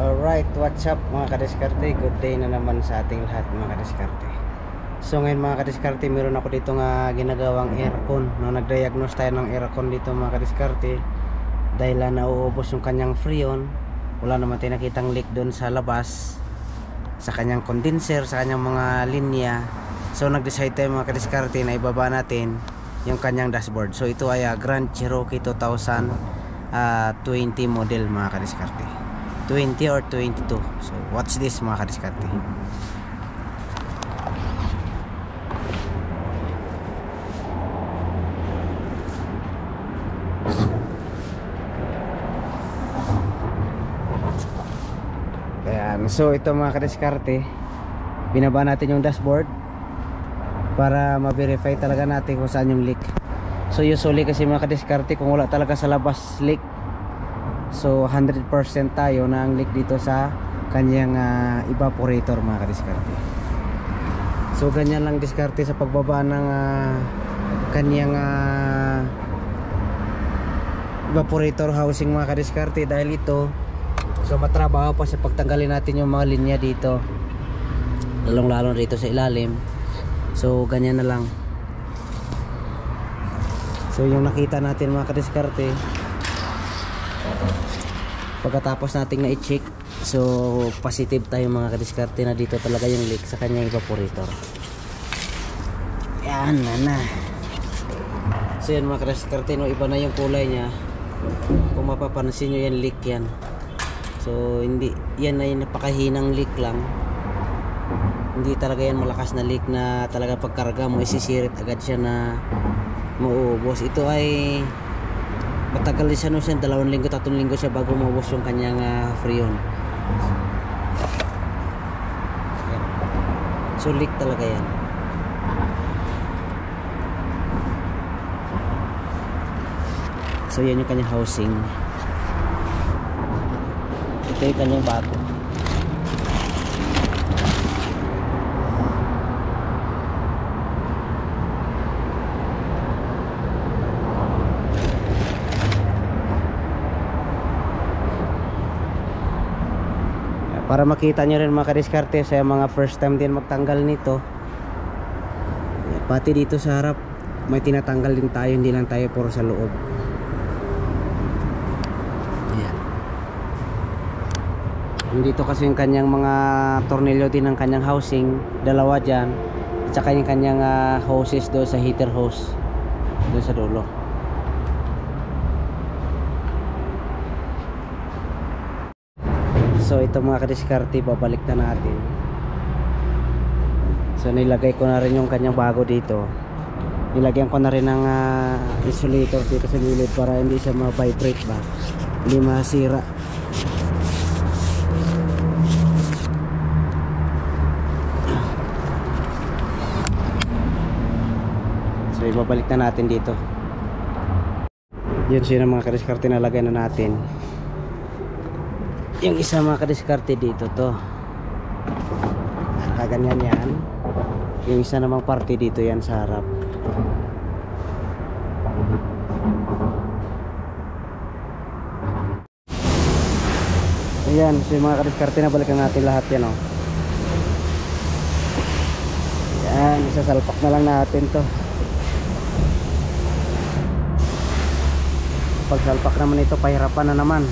Alright, what's up mga kadiskarte? Good day na naman sa ating lahat mga kadiskarte. So ngayon mga kadiskarte, meron ako dito nga ginagawang aircon. Nag-diagnose tayo ng aircon dito mga kadiskarte. Dahil nauubos yung kanyang freon. Wala naman tayo nakitang leak doon sa labas, sa kanyang condenser, sa kanyang mga linya. So nag-decide tayo mga kadiskarte na ibaba natin yung kanyang dashboard. So ito ay Grand Cherokee 2020 model mga kadiskarte, 20 or 22. So watch this mga kadiskarte. Ayan, so ito mga kadiskarte, binaba natin yung dashboard para ma-verify talaga natin kung saan yung leak. So usually kasi mga kadiskarte, kung wala talaga sa labas leak, so 100% tayo na ang leak dito sa kanyang evaporator mga kadiskarte. So ganyan lang diskarte sa pagbaba ng kanyang evaporator housing mga kadiskarte. Dahil ito, so matrabaho pa sa pagtanggalin natin yung mga linya dito, lalong lalo dito sa ilalim. So ganyan na lang. So yung nakita natin mga kadiskarte, pagkatapos nating na-check, so positive tayo mga kadiskarte na dito talaga yung leak sa kanyang evaporator. Yan na. So yan mga kadiskarte, no, iba na yung kulay niya. Kung mapapansin nyo yan, leak yan. So hindi, yan ay napakahinang leak lang. Hindi talaga yan malakas na leak na talaga pagkarga mo isisirit agad siya na mauubos. Ito ay matagal din siya, no, siya 2 linggo 3 linggo siya bago maubos yung kanyang freon. So leak talaga yan. So yan yung kanyang housing. Ito yung kanyang bago. Para makita nyo rin mga kadiskarte sa mga first time din magtanggal nito, pati dito sa harap may tinatanggal din tayo, hindi lang tayo puro sa loob. Ayan. Dito kasi yung kanyang mga tornilyo din ng kanyang housing, dalawa dyan, at saka yung kanyang hoses doon sa heater hose doon sa dulo. So ito mga kadiskarte, babalik na natin. So nilagay ko na rin yung kanyang bago dito. Nilagyan ko na rin ng insulator dito sa gilid para hindi siya ma-vibrate ba, hindi masira. So ibabalik na natin dito. Yun siya mga kadiskarte, nalagay na natin. Yung isa mga kadiskarte dito to, nakaganyan yan. Yung isa namang parte dito yan sa harap. Ayan, so yung mga kadiskarte, nabalikan natin lahat yan, oh. Ayan, isasalpak na lang natin to. Pagsalpak naman ito, pahirapan na naman.